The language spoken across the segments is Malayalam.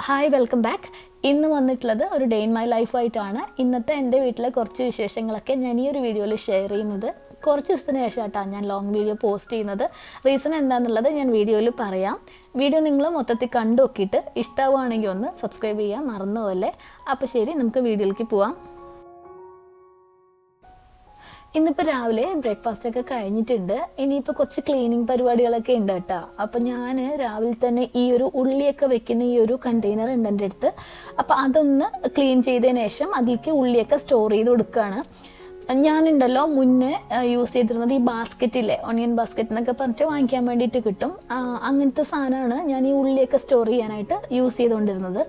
Hi welcome back. ഇന്ന് വന്നിട്ടുള്ളത് ഒരു ഡേ ഇൻ മൈ ലൈഫായിട്ടാണ്. ഇന്നത്തെ എൻ്റെ വീട്ടിലെ കുറച്ച് വിശേഷങ്ങളൊക്കെ ഞാൻ ഈ ഒരു വീഡിയോയിൽ ഷെയർ ചെയ്യുന്നത്. കുറച്ച് ദിവസത്തിന് ശേഷമായിട്ടാണ് ഞാൻ ലോങ് വീഡിയോ പോസ്റ്റ് ചെയ്യുന്നത്. റീസൺ എന്താണെന്നുള്ളത് ഞാൻ വീഡിയോയിൽ പറയാം. വീഡിയോ നിങ്ങൾ മൊത്തത്തിൽ കണ്ടു നോക്കിയിട്ട് ഇഷ്ടമാവുകയാണെങ്കിൽ ഒന്ന് സബ്സ്ക്രൈബ് ചെയ്യാൻ മറന്നുപോലെ. അപ്പോൾ ശരി, നമുക്ക് വീഡിയോയിലേക്ക് പോവാം. ഇന്നിപ്പോൾ രാവിലെ ബ്രേക്ക്ഫാസ്റ്റൊക്കെ കഴിഞ്ഞിട്ടുണ്ട്. ഇനിയിപ്പോൾ കുറച്ച് ക്ലീനിങ് പരിപാടികളൊക്കെ ഉണ്ട് കേട്ടോ. അപ്പോൾ ഞാൻ രാവിലെ തന്നെ ഈ ഒരു ഉള്ളിയൊക്കെ വെക്കുന്ന ഈ ഒരു കണ്ടെയ്നർ ഉണ്ട് എൻ്റെ അടുത്ത്. അപ്പോൾ അതൊന്ന് ക്ലീൻ ചെയ്തതിന് ശേഷം അതിലേക്ക് ഉള്ളിയൊക്കെ സ്റ്റോർ ചെയ്ത് കൊടുക്കുകയാണ്. ഞാനുണ്ടല്ലോ മുന്നേ യൂസ് ചെയ്തിരുന്നത് ഈ ബാസ്ക്കറ്റില്ലേ, ഓണിയൻ ബാസ്ക്കറ്റ് എന്നൊക്കെ പറഞ്ഞിട്ട് വാങ്ങിക്കാൻ വേണ്ടിയിട്ട് കിട്ടും. അങ്ങനത്തെ സാധനമാണ് ഞാൻ ഈ ഉള്ളിയൊക്കെ സ്റ്റോർ ചെയ്യാനായിട്ട് യൂസ് ചെയ്തുകൊണ്ടിരുന്നത്.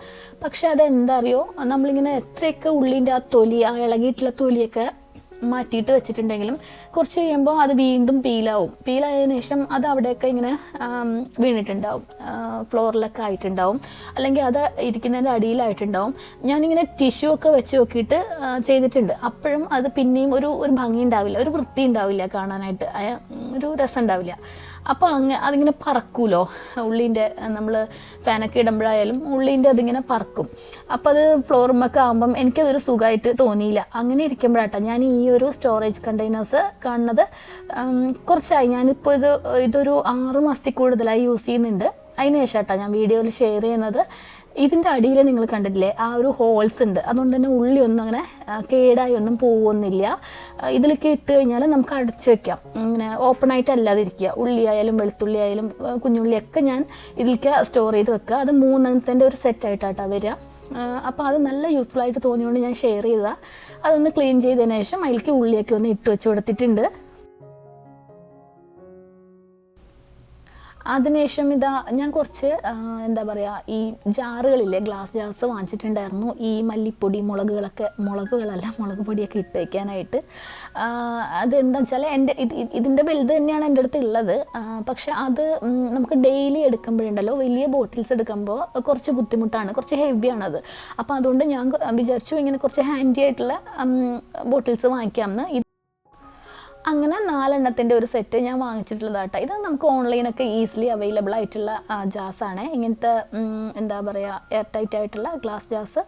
പക്ഷെ അതെന്താ അറിയോ, നമ്മളിങ്ങനെ എത്രയൊക്കെ ഉള്ളിൻ്റെ ആ തൊലി, ആ ഇളകിയിട്ടുള്ള തൊലിയൊക്കെ മാറ്റിയിട്ട് വെച്ചിട്ടുണ്ടെങ്കിലും കുറച്ച് കഴിയുമ്പോൾ അത് വീണ്ടും പീലായതിനു ശേഷം അത് അവിടെയൊക്കെ ഇങ്ങനെ വീണിട്ടുണ്ടാവും, ഫ്ലോറിലൊക്കെ ആയിട്ടുണ്ടാവും, അല്ലെങ്കിൽ അത് ഇരിക്കുന്നതിൻ്റെ അടിയിലായിട്ടുണ്ടാവും. ഞാനിങ്ങനെ ടിഷ്യൂ ഒക്കെ വെച്ച് നോക്കിയിട്ട് ചെയ്തിട്ടുണ്ട്. അപ്പോഴും അത് പിന്നെയും ഒരു ഭംഗി ഉണ്ടാവില്ല, ഒരു വൃത്തി ഉണ്ടാവില്ല, കാണാനായിട്ട് ഒരു രസം ഉണ്ടാവില്ല. അപ്പോൾ അതിങ്ങനെ പറക്കൂലോ, ഉള്ളിൻ്റെ നമ്മൾ ഫാനൊക്കെ ഇടുമ്പോഴായാലും ഉള്ളിൻ്റെ അതിങ്ങനെ പറക്കും. അപ്പോൾ അത് ഫ്ലോറുമൊക്കെ ആകുമ്പം എനിക്കതൊരു സുഖമായിട്ട് തോന്നിയില്ല. അങ്ങനെ ഇരിക്കുമ്പോഴാട്ടോ ഞാൻ ഈ ഒരു സ്റ്റോറേജ് കണ്ടെയ്നേഴ്സ് കാണുന്നത്. കുറച്ചായി, ഞാനിപ്പോൾ ഇതൊരു 6 മാസത്തിൽ കൂടുതലായി യൂസ് ചെയ്യുന്നുണ്ട്. അതിന് ശേഷമാട്ടോ ഞാൻ വീഡിയോയിൽ ഷെയർ ചെയ്യുന്നത്. ഇതിൻ്റെ അടിയിൽ നിങ്ങൾ കണ്ടിട്ടില്ലേ, ആ ഒരു ഹോൾസ് ഉണ്ട്. അതുകൊണ്ട് തന്നെ ഉള്ളി ഒന്നും അങ്ങനെ കേടായി ഒന്നും പോകുന്നില്ല. ഇതിലേക്ക് ഇട്ട് കഴിഞ്ഞാൽ നമുക്ക് അടച്ചു വെക്കാം, ഇങ്ങനെ ഓപ്പൺ ആയിട്ട് അല്ലാതിരിക്കുക. ഉള്ളി ആയാലും വെളുത്തുള്ളി ആയാലും കുഞ്ഞുള്ളിയൊക്കെ ഞാൻ ഇതിലേക്ക് സ്റ്റോർ ചെയ്ത് വെക്കുക. അത് 3 എണ്ണത്തിൻ്റെ ഒരു സെറ്റായിട്ടാട്ടോ വരിക. അപ്പോൾ അത് നല്ല യൂസ്ഫുൾ ആയിട്ട് തോന്നിയുകൊണ്ട് ഞാൻ ഷെയർ ചെയ്തതാണ്. അതൊന്ന് ക്ലീൻ ചെയ്തതിന് ശേഷം അതിലേക്ക് ഉള്ളിയൊക്കെ ഒന്ന് ഇട്ട് വെച്ച് കൊടുത്തിട്ടുണ്ട്. അതിനുശേഷം ഇതാ ഞാൻ കുറച്ച് എന്താ പറയുക, ഈ ജാറുകളില്ലേ, ഗ്ലാസ് ജാർസ് വാങ്ങിച്ചിട്ടുണ്ടായിരുന്നു. ഈ മല്ലിപ്പൊടി, മുളക് പൊടിയൊക്കെ ഇട്ട് വയ്ക്കാനായിട്ട്. അതെന്താ വെച്ചാൽ ഇതിൻ്റെ വലുത് തന്നെയാണ് എൻ്റെ അടുത്ത് ഉള്ളത്. പക്ഷെ അത് നമുക്ക് ഡെയിലി എടുക്കുമ്പോഴുണ്ടല്ലോ, വലിയ ബോട്ടിൽസ് എടുക്കുമ്പോൾ കുറച്ച് ബുദ്ധിമുട്ടാണ്, കുറച്ച് ഹെവിയാണത്. അപ്പോൾ അതുകൊണ്ട് ഞാൻ വിചാരിച്ചു ഇങ്ങനെ കുറച്ച് ഹാൻഡി ആയിട്ടുള്ള ബോട്ടിൽസ് വാങ്ങിക്കാമെന്ന്. അങ്ങനെ 4 എണ്ണത്തിൻ്റെ ഒരു സെറ്റ് ഞാൻ വാങ്ങിച്ചിട്ടുള്ളതാട്ടോ. ഇത് നമുക്ക് ഓൺലൈനൊക്കെ ഈസിലി അവൈലബിൾ ആയിട്ടുള്ള ജാസാണ്. ഇങ്ങനത്തെ എന്താ പറയുക, എയർ ടൈറ്റ് ആയിട്ടുള്ള ഗ്ലാസ് ജാസ്.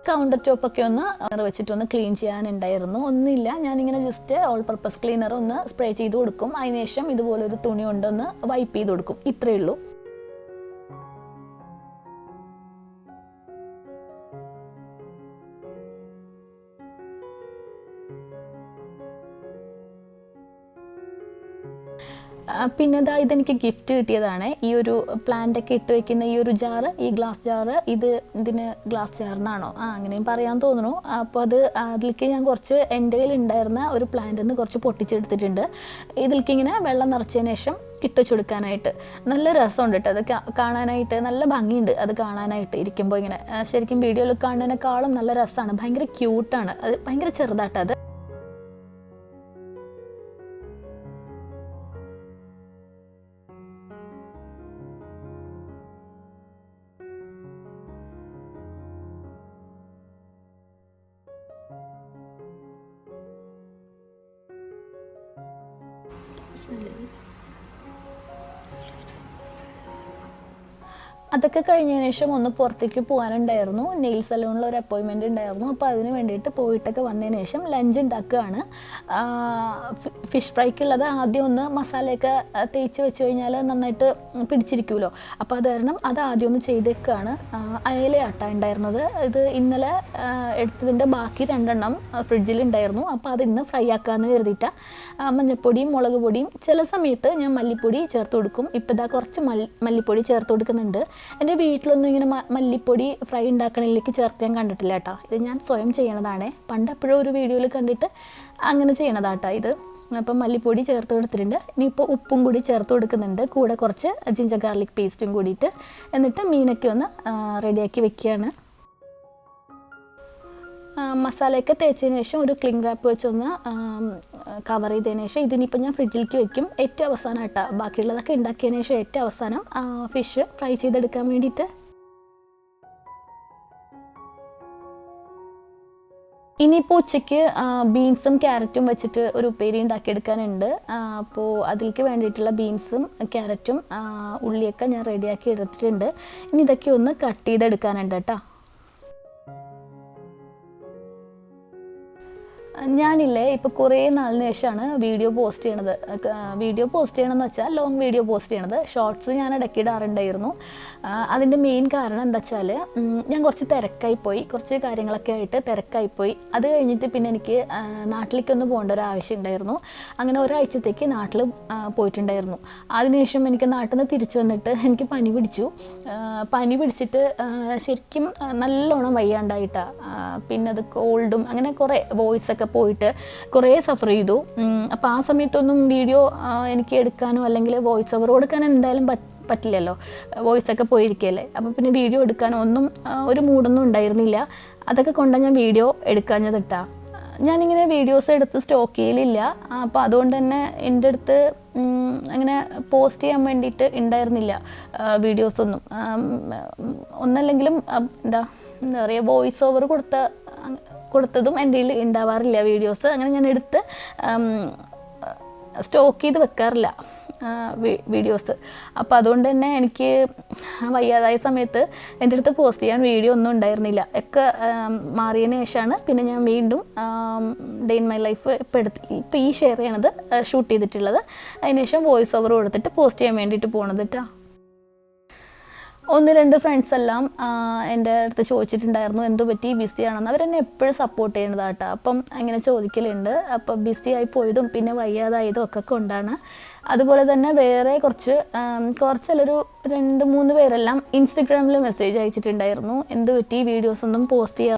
കൗണ്ടർ ടോപ്പൊക്കെ ഒന്ന് വെച്ചിട്ടൊന്ന് ക്ലീൻ ചെയ്യാനുണ്ടായിരുന്നു. ഒന്നുമില്ല, ഞാനിങ്ങനെ ജസ്റ്റ് ഓൾ പർപ്പസ് ക്ലീനർ ഒന്ന് സ്പ്രേ ചെയ്ത് കൊടുക്കും. അതിനുശേഷം ഇതുപോലൊരു തുണി കൊണ്ടൊന്ന് വൈപ്പ് ചെയ്ത് കൊടുക്കും. ഇത്രയേ ഉള്ളൂ. പിന്നെ ഇതെനിക്ക് ഗിഫ്റ്റ് കിട്ടിയതാണ്. ഈ ഒരു പ്ലാന്റൊക്കെ ഇട്ട് വയ്ക്കുന്ന ഈ ഒരു ജാറ്, ഈ ഗ്ലാസ് ജാറ്. ഇതിന് ഗ്ലാസ് ജാറിനാണോ അങ്ങനെയും പറയാൻ തോന്നുന്നു. അപ്പോൾ അതിലേക്ക് ഞാൻ കുറച്ച് എൻ്റെ കയ്യിൽ ഉണ്ടായിരുന്ന ഒരു പ്ലാന്റിൽ നിന്ന് കുറച്ച് പൊട്ടിച്ചെടുത്തിട്ടുണ്ട്. ഇതിലേക്ക് ഇങ്ങനെ വെള്ളം നിറച്ചതിന് ശേഷം ഇട്ട് വെച്ച് കൊടുക്കാനായിട്ട് നല്ല രസമുണ്ട് കേട്ടോ. അത് കാണാനായിട്ട് നല്ല ഭംഗിയുണ്ട്. അത് കാണാനായിട്ട് ഇരിക്കുമ്പോൾ ഇങ്ങനെ ശരിക്കും വീഡിയോയിൽ കാണുന്നതിനേക്കാളും നല്ല രസമാണ്. ഭയങ്കര ക്യൂട്ടാണ്. അത് ഭയങ്കര ചെറുതാട്ടോ അത്. അതൊക്കെ കഴിഞ്ഞതിന് ശേഷം ഒന്ന് പുറത്തേക്ക് പോകാനുണ്ടായിരുന്നു. നെയിൽ സലൂണിൽ ഒരു അപ്പോയിൻമെൻറ്റ് ഉണ്ടായിരുന്നു. അപ്പോൾ അതിന് വേണ്ടിയിട്ട് പോയിട്ടൊക്കെ വന്നതിന് ശേഷം ലഞ്ച് ഉണ്ടാക്കുകയാണ്. ഫിഷ് ഫ്രൈക്കുള്ളത് ആദ്യം ഒന്ന് മസാലയൊക്കെ തേച്ച് വെച്ച് കഴിഞ്ഞാൽ നന്നായിട്ട് പിടിച്ചിരിക്കുമല്ലോ. അപ്പോൾ അത് കാരണം അത് ആദ്യം ഒന്ന് ചെയ്തേക്കാണ്. അയലയാട്ട ഉണ്ടായിരുന്നത്. ഇത് ഇന്നലെ എടുത്തതിൻ്റെ ബാക്കി 2 എണ്ണം ഫ്രിഡ്ജിലുണ്ടായിരുന്നു. അപ്പോൾ അത് ഇന്ന് ഫ്രൈ ആക്കാമെന്ന് കരുതിയിട്ടാണ്. മഞ്ഞൾപ്പൊടിയും മുളക് പൊടിയും ചില സമയത്ത് ഞാൻ മല്ലിപ്പൊടി ചേർത്ത് കൊടുക്കും. ഇപ്പോൾ ഇതാ കുറച്ച് മല്ലിപ്പൊടി ചേർത്ത് കൊടുക്കുന്നുണ്ട്. എൻ്റെ വീട്ടിലൊന്നും ഇങ്ങനെ മല്ലിപ്പൊടി ഫ്രൈ ഉണ്ടാക്കണതിലേക്ക് ചേർത്ത് ഞാൻ കണ്ടിട്ടില്ല കേട്ടോ. ഇത് ഞാൻ സ്വയം ചെയ്യണതാണ്. പണ്ട് എപ്പോഴും ഒരു വീഡിയോയിൽ കണ്ടിട്ട് അങ്ങനെ ചെയ്യണതാട്ടോ ഇത്. അപ്പം മല്ലിപ്പൊടി ചേർത്ത് കൊടുത്തിട്ടുണ്ട്. ഇനിയിപ്പോൾ ഉപ്പും കൂടി ചേർത്ത് കൊടുക്കുന്നുണ്ട്, കൂടെ കുറച്ച് ജിഞ്ചർ ഗാർലിക് പേസ്റ്റും കൂടിയിട്ട്. എന്നിട്ട് മീനൊക്കെ ഒന്ന് റെഡിയാക്കി വെക്കുകയാണ്. മസാലയൊക്കെ തേച്ചതിന് ശേഷം ഒരു ക്ലിംഗ് റാപ്പ് വെച്ചൊന്ന് കവർ ചെയ്തതിന് ശേഷം ഇതിനിപ്പോൾ ഞാൻ ഫ്രിഡ്ജിലേക്ക് വെക്കും. ഏറ്റവും അവസാനം കേട്ടോ, ബാക്കിയുള്ളതൊക്കെ ഉണ്ടാക്കിയതിന് ശേഷം ഏറ്റവും അവസാനം ഫിഷ് ഫ്രൈ ചെയ്തെടുക്കാൻ വേണ്ടിയിട്ട്. ഇനിയിപ്പോൾ ഉച്ചയ്ക്ക് ബീൻസും ക്യാരറ്റും വെച്ചിട്ട് ഒരു ഉപ്പേരി ഉണ്ടാക്കിയെടുക്കാനുണ്ട്. അപ്പോൾ അതിലേക്ക് വേണ്ടിയിട്ടുള്ള ബീൻസും ക്യാരറ്റും ഉള്ളിയൊക്കെ ഞാൻ റെഡിയാക്കി എടുത്തിട്ടുണ്ട്. ഇനി ഇതൊക്കെ ഒന്ന് കട്ട് ചെയ്തെടുക്കാനുണ്ട് കേട്ടോ. ഞാനില്ലേ ഇപ്പോൾ കുറേ നാളിന് ശേഷമാണ് വീഡിയോ പോസ്റ്റ് ചെയ്യണത്. വീഡിയോ പോസ്റ്റ് ചെയ്യണമെന്ന് വെച്ചാൽ ലോങ് വീഡിയോ പോസ്റ്റ് ചെയ്യണത്. ഷോർട്സ് ഞാൻ ഇടയ്ക്ക് ഇടാറുണ്ടായിരുന്നു. അതിൻ്റെ മെയിൻ കാരണം എന്താ വെച്ചാൽ ഞാൻ കുറച്ച് തിരക്കായിപ്പോയി, കുറച്ച് കാര്യങ്ങളൊക്കെ ആയിട്ട് തിരക്കായിപ്പോയി. അത് കഴിഞ്ഞിട്ട് പിന്നെ എനിക്ക് നാട്ടിലേക്കൊന്ന് പോകേണ്ട ഒരു ആവശ്യം ഉണ്ടായിരുന്നു. അങ്ങനെ ഒരാഴ്ചത്തേക്ക് നാട്ടിൽ പോയിട്ടുണ്ടായിരുന്നു. അതിനുശേഷം എനിക്ക് നാട്ടിൽ നിന്ന് തിരിച്ചു വന്നിട്ട് എനിക്ക് പനി പിടിച്ചു. പനി പിടിച്ചിട്ട് ശരിക്കും നല്ലോണം വയ്യാണ്ടായിട്ടാണ്. പിന്നെ അത് കോൾഡും അങ്ങനെ കുറേ വോയിസൊക്കെ പോയിട്ട് കുറേ സഫർ ചെയ്തു. അപ്പോൾ ആ സമയത്തൊന്നും വീഡിയോ എനിക്ക് എടുക്കാനോ അല്ലെങ്കിൽ വോയിസ് ഓവർ കൊടുക്കാനോ എന്തായാലും പറ്റില്ലല്ലോ, വോയിസൊക്കെ പോയിരിക്കുകയല്ലേ. അപ്പോൾ പിന്നെ വീഡിയോ എടുക്കാനോ ഒന്നും ഒരു മൂഡൊന്നും ഉണ്ടായിരുന്നില്ല. അതൊക്കെ കൊണ്ടാണ് ഞാൻ വീഡിയോ എടുക്കാഞ്ഞതിട്ടാ. ഞാനിങ്ങനെ വീഡിയോസ് എടുത്ത് സ്റ്റോക്ക് ചെയ്യലില്ല. അപ്പോൾ അതുകൊണ്ട് തന്നെ എൻ്റെ അടുത്ത് അങ്ങനെ പോസ്റ്റ് ചെയ്യാൻ വേണ്ടിയിട്ട് ഉണ്ടായിരുന്നില്ല വീഡിയോസൊന്നും. ഒന്നല്ലെങ്കിലും എന്താ പറയുക, വോയിസ് ഓവർ കൊടുത്തതും എൻ്റെ കയ്യിൽ ഉണ്ടാവാറില്ല വീഡിയോസ്. അങ്ങനെ ഞാൻ എടുത്ത് സ്റ്റോക്ക് ചെയ്ത് വെക്കാറില്ല വീഡിയോസ്. അപ്പോൾ അതുകൊണ്ട് തന്നെ എനിക്ക് വയ്യാതായ സമയത്ത് എൻ്റെ അടുത്ത് പോസ്റ്റ് ചെയ്യാൻ വീഡിയോ ഒന്നും ഉണ്ടായിരുന്നില്ല. ഒക്കെ മാറിയതിന് ശേഷമാണ് പിന്നെ ഞാൻ വീണ്ടും ഡേ ഇൻ മൈ ലൈഫ് ഇപ്പോൾ ഈ ഷെയർ ചെയ്യണത് ഷൂട്ട് ചെയ്തിട്ടുള്ളത്. അതിനുശേഷം വോയിസ് ഓവർ കൊടുത്തിട്ട് പോസ്റ്റ് ചെയ്യാൻ വേണ്ടിയിട്ട് പോകണത് കേട്ടോ. 1-2 ഫ്രണ്ട്സ് എല്ലാം എൻ്റെ അടുത്ത് ചോദിച്ചിട്ടുണ്ടായിരുന്നു എന്തു പറ്റി, ബിസി ആണെന്ന്. അവരെന്നെ എപ്പോഴും സപ്പോർട്ട് ചെയ്യുന്നതാട്ടോ. അപ്പം അങ്ങനെ ചോദിക്കലുണ്ട്. അപ്പം ബിസി ആയി പോയതും പിന്നെ വയ്യാതായതും ഒക്കെ കൊണ്ടാണ്. അതുപോലെ തന്നെ വേറെ കുറച്ചൊരു 2-3 പേരെല്ലാം ഇൻസ്റ്റഗ്രാമിൽ മെസ്സേജ് അയച്ചിട്ടുണ്ടായിരുന്നു, എന്തു പറ്റി വീഡിയോസ് ഒന്നും പോസ്റ്റ് ചെയ്യാം.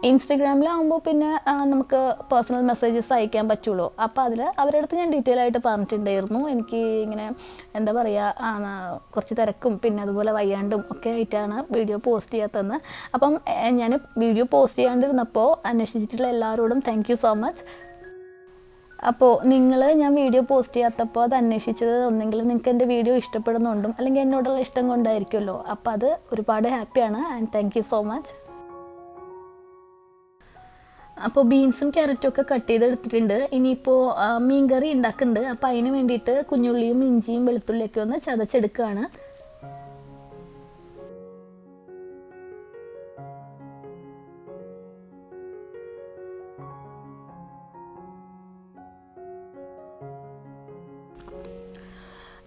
ഇൻസ്റ്റഗ്രാമിലാകുമ്പോൾ പിന്നെ നമുക്ക് പേഴ്സണൽ മെസ്സേജസ് അയക്കാൻ പറ്റുള്ളൂ. അപ്പോൾ അവരുടെ അടുത്ത് ഞാൻ ഡീറ്റെയിൽ ആയിട്ട് പറഞ്ഞിട്ടുണ്ടായിരുന്നു, എനിക്ക് ഇങ്ങനെ എന്താ പറയുക, കുറച്ച് തിരക്കും പിന്നെ അതുപോലെ വയ്യാണ്ടും ഒക്കെ ആയിട്ടാണ് വീഡിയോ പോസ്റ്റ് ചെയ്യാത്തതെന്ന്. അപ്പം ഞാൻ വീഡിയോ പോസ്റ്റ് ചെയ്യാണ്ടിരുന്നപ്പോൾ അന്വേഷിച്ചിട്ടുള്ള എല്ലാവരോടും താങ്ക് യു സോ മച്ച്. അപ്പോൾ ഞാൻ വീഡിയോ പോസ്റ്റ് ചെയ്യാത്തപ്പോൾ അത് അന്വേഷിച്ചത് ഒന്നെങ്കിൽ നിങ്ങൾക്ക് എൻ്റെ വീഡിയോ ഇഷ്ടപ്പെടുന്നുണ്ടും അല്ലെങ്കിൽ എന്നോടുള്ള ഇഷ്ടം കൊണ്ടായിരിക്കുമല്ലോ. അപ്പോൾ അത് ഒരുപാട് ഹാപ്പിയാണ് and thank you so much. അപ്പോൾ ബീൻസും ക്യാരറ്റും ഒക്കെ കട്ട് ചെയ്തെടുത്തിട്ടുണ്ട്. ഇനിയിപ്പോൾ മീൻ കറി ഉണ്ടാക്കുന്നുണ്ട്. അപ്പോൾ അതിന് വേണ്ടിയിട്ട് കുഞ്ഞുള്ളിയും ഇഞ്ചിയും വെളുത്തുള്ളിയൊക്കെ ഒന്ന് ചതച്ചെടുക്കുകയാണ്.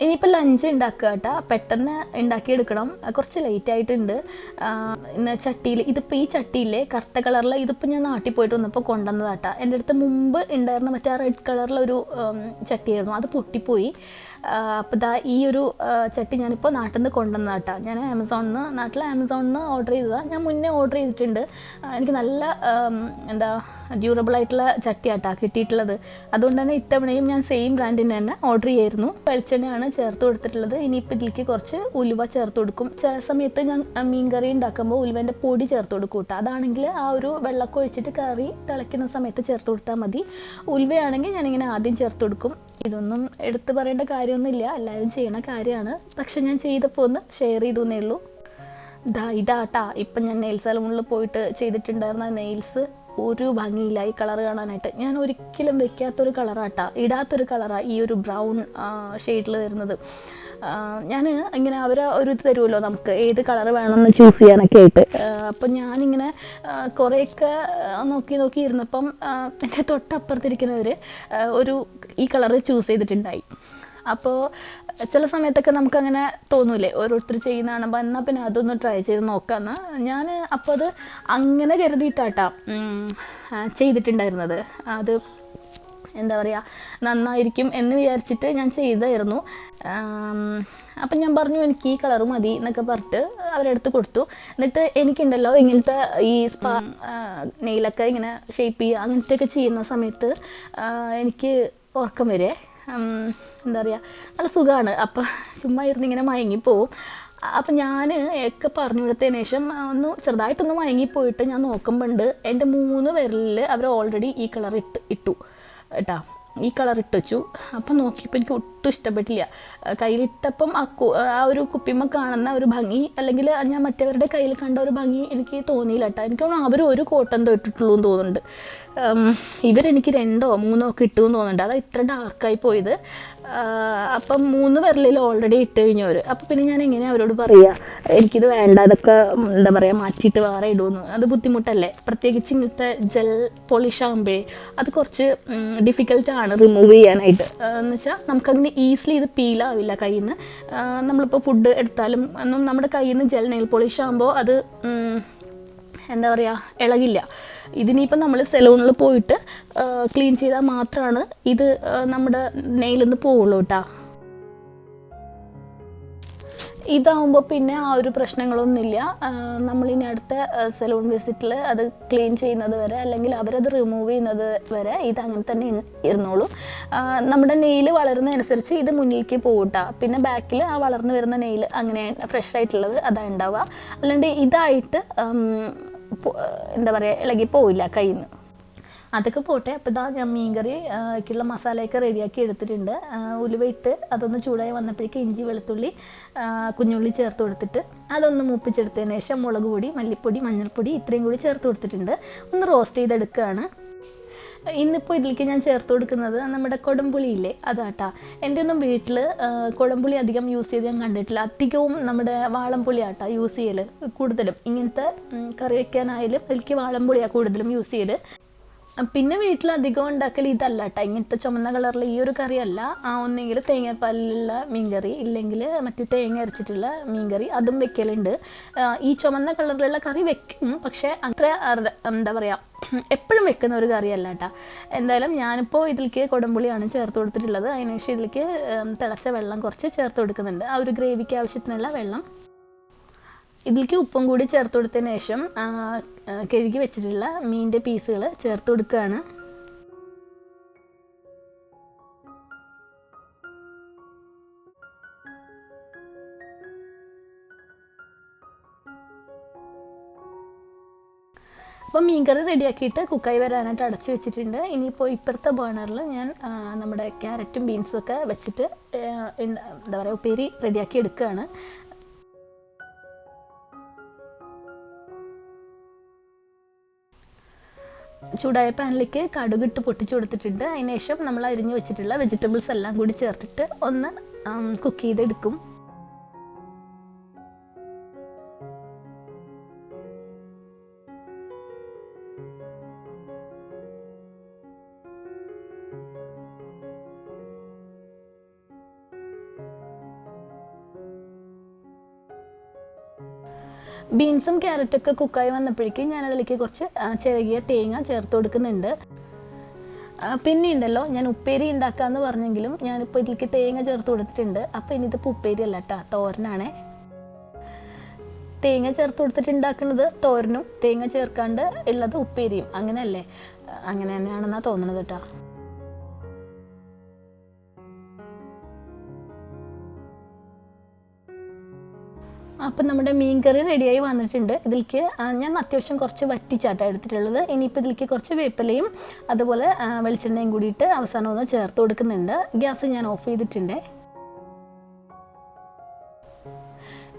ഇനിയിപ്പോൾ ലഞ്ച് ഉണ്ടാക്കുക കേട്ടോ, പെട്ടെന്ന് ഉണ്ടാക്കിയെടുക്കണം. കുറച്ച് ലേറ്റ് ആയിട്ടുണ്ട്. ചട്ടിയിൽ ഇതിപ്പോൾ ഈ ചട്ടിയിലെ കറുത്ത കളറിൽ ഇതിപ്പോൾ ഞാൻ നാട്ടിൽ പോയിട്ട് വന്നപ്പോൾ കൊണ്ടുവന്നതാട്ടോ. എൻ്റെ അടുത്ത് മുമ്പ് ഉണ്ടായിരുന്ന മറ്റേ റെഡ് കളറിലൊരു ചട്ടിയായിരുന്നു, അത് പൊട്ടിപ്പോയി. അപ്പോൾ ഈ ഒരു ചട്ടി ഞാനിപ്പോൾ നാട്ടിൽ നിന്ന് കൊണ്ടുവന്നതാട്ടോ. ഞാൻ നാട്ടിൽ ആമസോണിൽ നിന്ന് ഓർഡർ ചെയ്തതാണ്. ഞാൻ മുന്നേ ഓർഡർ ചെയ്തിട്ടുണ്ട്. എനിക്ക് നല്ല ഡ്യൂറബിളായിട്ടുള്ള ചട്ടിയാട്ടാ കിട്ടിയിട്ടുള്ളത്. അതുകൊണ്ട് തന്നെ ഇത്തവണയും ഞാൻ സെയിം ബ്രാൻഡിൻ്റെ തന്നെ ഓർഡർ ചെയ്യായിരുന്നു. വെളിച്ചെണ്ണയാണ് ചേർത്ത് കൊടുത്തിട്ടുള്ളത്. ഇനിയിപ്പോൾ ഇതിലേക്ക് കുറച്ച് ഉലുവ ചേർത്ത് കൊടുക്കും. ചില സമയത്ത് ഞാൻ മീൻ കറി ഉണ്ടാക്കുമ്പോൾ ഉലുവേൻ്റെ പൊടി ചേർത്ത് കൊടുക്കും കേട്ടോ. അതാണെങ്കിൽ ആ ഒരു വെള്ളമൊക്കെ ഒഴിച്ചിട്ട് കറി തിളയ്ക്കുന്ന സമയത്ത് ചേർത്ത് കൊടുത്താൽ മതി. ഉലുവയാണെങ്കിൽ ഞാനിങ്ങനെ ആദ്യം ചേർത്ത് കൊടുക്കും. ഇതൊന്നും എടുത്ത് പറയേണ്ട കാര്യമൊന്നുമില്ല, എല്ലാവരും ചെയ്യണ കാര്യമാണ്. പക്ഷെ ഞാൻ ചെയ്തപ്പോൾ ഒന്ന് ഷെയർ ചെയ്തു എന്നേ ഉള്ളൂ. ഇതാട്ടാ ഇപ്പം ഞാൻ നെയിൽ സലൂണിൽ പോയിട്ട് ചെയ്തിട്ടുണ്ടായിരുന്ന നെയിൽസ് ഒരു ഭംഗിയില്ല ഈ കളർ കാണാനായിട്ട്. ഞാൻ ഒരിക്കലും വെക്കാത്തൊരു കളറാട്ടാ, ഇടാത്തൊരു കളറാണ് ഈ ഒരു ബ്രൗൺ ഷെയ്ഡിൽ വരുന്നത്. ഞാൻ ഇങ്ങനെ ഒരു തരുമല്ലോ നമുക്ക് ഏത് കളർ വേണമെന്ന് ചൂസ് ചെയ്യാനൊക്കെ ആയിട്ട്. അപ്പം ഞാനിങ്ങനെ കുറേയൊക്കെ നോക്കി ഇരുന്നപ്പം എൻ്റെ തൊട്ടപ്പുറത്തിരിക്കുന്നവർ ഈ കളറ് ചൂസ് ചെയ്തിട്ടുണ്ടായി. അപ്പോൾ ചില സമയത്തൊക്കെ നമുക്കങ്ങനെ തോന്നൂലേ, ഓരോരുത്തർ ചെയ്യുന്നതാണ്, എന്നാൽ പിന്നെ അതൊന്ന് ട്രൈ ചെയ്ത് നോക്കാമെന്ന് ഞാൻ അപ്പോൾ അത് അങ്ങനെ കരുതിയിട്ടാട്ടാ ചെയ്തിട്ടുണ്ടായിരുന്നത്. അത് എന്താ പറയുക, നന്നായിരിക്കും എന്ന് വിചാരിച്ചിട്ട് ഞാൻ ചെയ്തായിരുന്നു. അപ്പം ഞാൻ പറഞ്ഞു എനിക്ക് ഈ കളറ് മതി എന്നൊക്കെ പറഞ്ഞിട്ട് അവരെടുത്ത് കൊടുത്തു. എന്നിട്ട് എനിക്കുണ്ടല്ലോ ഇങ്ങനത്തെ ഈ നെയിലൊക്കെ ഇങ്ങനെ ഷേപ്പ് ചെയ്യുക അങ്ങനത്തെയൊക്കെ ചെയ്യുന്ന സമയത്ത് എനിക്ക് ഉറക്കം വരെ എന്താ പറയുക, നല്ല സുഖമാണ്. അപ്പം ചുമ്മാ ഇരുന്ന് ഇങ്ങനെ മയങ്ങിപ്പോവും. അപ്പം ഞാൻ ഒക്കെ പറഞ്ഞു കൊടുത്തതിന് ശേഷം ഒന്ന് ചെറുതായിട്ടൊന്ന് മയങ്ങിപ്പോയിട്ട് ഞാൻ നോക്കുമ്പോണ്ട് എൻ്റെ 3 വിരലിൽ അവർ ഓൾറെഡി ഈ കളർ ഇട്ടു കേട്ടാ, ഈ കളർ ഇട്ട് വെച്ചു. അപ്പം നോക്കിയപ്പോൾ എനിക്ക് ഒട്ടും ഇഷ്ടപ്പെട്ടില്ല. കയ്യിലിട്ടപ്പം ആ ഒരു കുപ്പിമ്മ കാണുന്ന ഒരു ഭംഗി, അല്ലെങ്കിൽ ഞാൻ മറ്റവരുടെ കയ്യിൽ കണ്ട ഒരു ഭംഗി എനിക്ക് തോന്നിയില്ല കേട്ടോ. എനിക്ക് തോന്നുന്നു അവർ ഒരു കോട്ടൺ ഇട്ടിട്ടുള്ളൂ എന്ന് തോന്നുന്നുണ്ട്. ഇവരെനിക്ക് 2 or 3 ഒക്കെ ഇട്ടു എന്ന് തോന്നുന്നുണ്ട്. അതാ ഇത്ര ഡാർക്കായി പോയത്. അപ്പം 3 വിരലിൽ ഓൾറെഡി ഇട്ട് കഴിഞ്ഞവർ. അപ്പം പിന്നെ ഞാൻ എങ്ങനെയാണ് അവരോട് പറയുക എനിക്കിത് വേണ്ട, അതൊക്കെ എന്താ പറയുക മാറ്റിയിട്ട് വേറെ ഇടുമെന്ന്? അത് ബുദ്ധിമുട്ടല്ലേ, പ്രത്യേകിച്ച് ഇങ്ങനത്തെ ജെൽ പോളിഷ് ആകുമ്പോഴേ അത് കുറച്ച് ഡിഫിക്കൽട്ടാണ് റിമൂവ് ചെയ്യാനായിട്ട്. എന്ന് വെച്ചാൽ നമുക്കങ്ങനെ ഈസിലി ഇത് പീലാവില്ല കയ്യിൽ നിന്ന്. നമ്മളിപ്പോൾ ഫുഡ് എടുത്താലും ഒന്നും നമ്മുടെ കയ്യിൽ നിന്ന് ജെൽ നെയിൽ പോളിഷ് ആകുമ്പോൾ അത് എന്താ പറയുക ഇളകില്ല. ഇതിനിപ്പം നമ്മൾ സെലൂണിൽ പോയിട്ട് ക്ലീൻ ചെയ്താൽ മാത്രമാണ് ഇത് നമ്മുടെ നെയിൽ നിന്ന് പോവുള്ളൂ കേട്ടോ. ഇതാവുമ്പോൾ പിന്നെ ആ ഒരു പ്രശ്നങ്ങളൊന്നുമില്ല. നമ്മളിനി അടുത്ത സലൂൺ വിസിറ്റിൽ അത് ക്ലീൻ ചെയ്യുന്നത് വരെ, അല്ലെങ്കിൽ അവരത് റിമൂവ് ചെയ്യുന്നത് വരെ ഇത് അങ്ങനെ തന്നെ ഇരുന്നോളൂ. നമ്മുടെ നെയിൽ വളരുന്നതനുസരിച്ച് ഇത് മുന്നിലേക്ക് പോകട്ടാ. പിന്നെ ബാക്കിൽ ആ വളർന്നു വരുന്ന നെയിൽ അങ്ങനെ ഫ്രഷ് ആയിട്ടുള്ളത് അതാണ് ഉണ്ടാവുക. അല്ലാണ്ട് ഇതായിട്ട് എന്താ പറയുക ഇളകി പോവില്ല കയ്യിൽ നിന്ന്. അതൊക്കെ പോട്ടെ. അപ്പോൾ ഇതാ ഞാൻ മീൻകറിക്കുള്ള മസാലയൊക്കെ റെഡിയാക്കി എടുത്തിട്ടുണ്ട്. ഉലുവയിട്ട് അതൊന്ന് ചൂടായി വന്നപ്പോഴേക്കും ഇഞ്ചി വെളുത്തുള്ളി കുഞ്ഞുള്ളി ചേർത്ത് കൊടുത്തിട്ട് അതൊന്ന് മൂപ്പിച്ചെടുത്തതിന് ശേഷം മുളക് പൊടി മല്ലിപ്പൊടി മഞ്ഞൾപ്പൊടി ഇത്രയും കൂടി ചേർത്ത് കൊടുത്തിട്ടുണ്ട്. ഒന്ന് റോസ്റ്റ് ചെയ്തെടുക്കുകയാണ്. ഇന്നിപ്പോൾ ഇതിലേക്ക് ഞാൻ ചേർത്ത് കൊടുക്കുന്നത് നമ്മുടെ കൊടംപുളി ഇല്ലേ, അതാട്ടാ. എൻ്റെ ഒന്നും വീട്ടിൽ കൊടംപുളി അധികം യൂസ് ചെയ്ത് ഞാൻ കണ്ടിട്ടില്ല. അധികവും നമ്മുടെ വാളംപുളി ആട്ടാ യൂസ് ചെയ്യൽ കൂടുതലും. ഇങ്ങനത്തെ കറി വയ്ക്കാനായാലും അതിലേക്ക് വാളംപുളിയാണ് കൂടുതലും യൂസ് ചെയ്യൽ. പിന്നെ വീട്ടിലധികം ഉണ്ടാക്കൽ ഇതല്ല കേട്ടോ, ഇങ്ങനത്തെ ചുമന്ന കളറിൽ ഈ ഒരു കറിയല്ല. ഒന്നെങ്കിൽ തേങ്ങാപ്പാലിലുള്ള മീൻകറി, ഇല്ലെങ്കിൽ മറ്റു തേങ്ങ അരച്ചിട്ടുള്ള മീൻകറി, അതും വെക്കലുണ്ട്. ഈ ചുമന്ന കളറിലുള്ള കറി വെക്കും, പക്ഷേ അത്ര എന്താ പറയുക എപ്പോഴും വെക്കുന്ന ഒരു കറിയല്ല കേട്ടോ. എന്തായാലും ഞാനിപ്പോൾ ഇതിലേക്ക് കൊടംപുളിയാണ് ചേർത്ത് കൊടുത്തിട്ടുള്ളത്. അതിനുശേഷം ഇതിലേക്ക് തിളച്ച വെള്ളം കുറച്ച് ചേർത്ത് കൊടുക്കുന്നുണ്ട്, ആ ഒരു ഗ്രേവിക്ക് ആവശ്യത്തിനുള്ള വെള്ളം. ഇതിലേക്ക് ഉപ്പും കൂടി ചേർത്ത് കൊടുത്തതിന് ശേഷം കഴുകി വെച്ചിട്ടുള്ള മീനിൻ്റെ പീസുകൾ ചേർത്ത് കൊടുക്കുകയാണ്. അപ്പോൾ മീൻകറി റെഡിയാക്കിയിട്ട് കുക്കായി വരാനായിട്ട് അടച്ചു വെച്ചിട്ടുണ്ട്. ഇനിയിപ്പോൾ ഇപ്പുറത്തെ ബേണറിൽ ഞാൻ നമ്മുടെ ക്യാരറ്റും ബീൻസും ഒക്കെ വെച്ചിട്ട് എന്താ പറയുക ഉപ്പേരി റെഡിയാക്കി എടുക്കുകയാണ്. ചൂടായ പാനിലേക്ക് കടുകിട്ട് പൊട്ടിച്ചു കൊടുത്തിട്ടുണ്ട്. അതിനുശേഷം നമ്മൾ അരിഞ്ഞു വെച്ചിട്ടുള്ള വെജിറ്റബിൾസ് എല്ലാം കൂടി ചേർത്തിട്ട് ഒന്ന് കുക്ക് ചെയ്തെടുക്കും. ബീൻസും ക്യാരറ്റൊക്കെ കുക്കായി വന്നപ്പോഴേക്കും ഞാനതിലേക്ക് കുറച്ച് ചെറിയ തേങ്ങ ചേർത്ത് കൊടുക്കുന്നുണ്ട്. പിന്നെ ഉണ്ടല്ലോ, ഞാൻ ഉപ്പേരി ഉണ്ടാക്കാമെന്ന് പറഞ്ഞെങ്കിലും ഞാനിപ്പോൾ ഇതിലേക്ക് തേങ്ങ ചേർത്ത് കൊടുത്തിട്ടുണ്ട്. അപ്പോൾ ഇനി ഇതിപ്പോൾ ഉപ്പേരി അല്ല കേട്ടോ, തോരനാണേ. തേങ്ങ ചേർത്ത് കൊടുത്തിട്ട് ഉണ്ടാക്കുന്നത് തോരനും തേങ്ങ ചേർക്കാണ്ട് ഉള്ളത് ഉപ്പേരിയും, അങ്ങനെയല്ലേ? അങ്ങനെ തന്നെയാണെന്നാണ് തോന്നുന്നത് കേട്ടോ. അപ്പം നമ്മുടെ മീൻ കറി റെഡിയായി വന്നിട്ടുണ്ട്. ഇതിലേക്ക് ഞാൻ അത്യാവശ്യം കുറച്ച് വറ്റിച്ചാട്ടാണ് എടുത്തിട്ടുള്ളത്. ഇനിയിപ്പോൾ ഇതിലേക്ക് കുറച്ച് വേപ്പിലയും അതുപോലെ വെളിച്ചെണ്ണയും കൂടിയിട്ട് അവസാനം ഒന്ന് ചേർത്ത് കൊടുക്കുന്നുണ്ട്. ഗ്യാസ് ഞാൻ ഓഫ് ചെയ്തിട്ടുണ്ട്.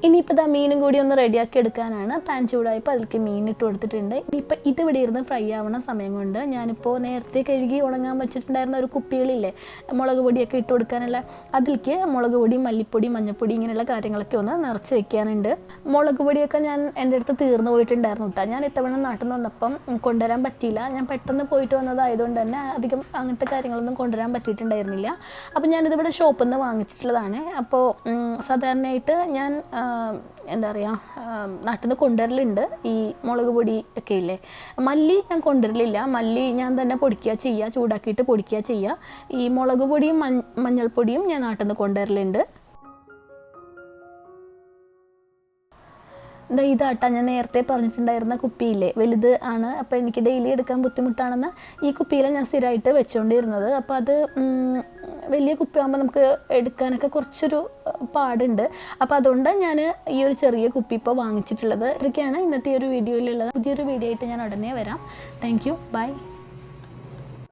ഇനിയിപ്പോൾ ഇതാ മീനും കൂടി ഒന്ന് റെഡിയാക്കി എടുക്കാനാണ്. പാൻ ചൂടായപ്പോൾ അതിലേക്ക് മീൻ ഇട്ട് കൊടുത്തിട്ടുണ്ട്. ഇനിയിപ്പോൾ ഇതിവിടെ ഇരുന്ന് ഫ്രൈ ആവണ സമയം കൊണ്ട് ഞാനിപ്പോൾ നേരത്തെ കഴുകി ഉണങ്ങാൻ വെച്ചിട്ടുണ്ടായിരുന്ന ഒരു കുപ്പികളില്ലേ മുളക് പൊടിയൊക്കെ ഇട്ട് കൊടുക്കാനുള്ള, അതിലേക്ക് മുളക് പൊടി മല്ലിപ്പൊടി മഞ്ഞൾപ്പൊടി ഇങ്ങനെയുള്ള കാര്യങ്ങളൊക്കെ ഒന്ന് നിറച്ച് വെക്കാനുണ്ട്. മുളക് പൊടിയൊക്കെ ഞാൻ എൻ്റെ അടുത്ത് തീർന്നു പോയിട്ടുണ്ടായിരുന്നു കേട്ടോ. ഞാൻ ഇത്തവണ നാട്ടിൽ നിന്ന് വന്നപ്പം കൊണ്ടുവരാൻ പറ്റിയില്ല. ഞാൻ പെട്ടെന്ന് പോയിട്ട് വന്നതായതുകൊണ്ട് തന്നെ അധികം അങ്ങനത്തെ കാര്യങ്ങളൊന്നും കൊണ്ടുവരാൻ പറ്റിയിട്ടുണ്ടായിരുന്നില്ല. അപ്പോൾ ഞാനിതിവിടെ ഷോപ്പിൽ നിന്ന് വാങ്ങിച്ചിട്ടുള്ളതാണ്. അപ്പോൾ സാധാരണയായിട്ട് ഞാൻ എന്താ പറയുക നാട്ടിൽ നിന്ന് കൊണ്ടുവരലുണ്ട് ഈ മുളക് പൊടി ഒക്കെ ഇല്ലേ. മല്ലി ഞാൻ കൊണ്ടുവരലില്ല. മല്ലി ഞാൻ തന്നെ പൊടിക്കുക ചെയ്യുക, ചൂടാക്കിയിട്ട് പൊടിക്കുക ചെയ്യുക. ഈ മുളക് പൊടിയും മഞ്ഞൾപ്പൊടിയും ഞാൻ നാട്ടിൽ നിന്ന് കൊണ്ടുവരലുണ്ട്. ഇതാട്ടാ ഞാൻ നേരത്തെ പറഞ്ഞിട്ടുണ്ടായിരുന്ന കുപ്പിയില്ലേ, വലുത് ആണ്. അപ്പോൾ എനിക്ക് ഡെയിലി എടുക്കാൻ ബുദ്ധിമുട്ടാണെന്ന് ഈ കുപ്പിയിലാണ് ഞാൻ സ്ഥിരമായിട്ട് വെച്ചുകൊണ്ടിരുന്നത്. അപ്പോൾ അത് വലിയ കുപ്പിയാകുമ്പോൾ നമുക്ക് എടുക്കാനൊക്കെ കുറച്ചൊരു പാടുണ്ട്. അപ്പോൾ അതുകൊണ്ട് ഞാൻ ഈ ഒരു ചെറിയ കുപ്പി ഇപ്പോൾ വാങ്ങിച്ചിട്ടുള്ളത്. ഇതൊക്കെയാണ് ഇന്നത്തെ ഒരു വീഡിയോയിലുള്ളത്. പുതിയൊരു വീഡിയോ ആയിട്ട് ഞാൻ ഉടനെ വരാം. Thank you, by.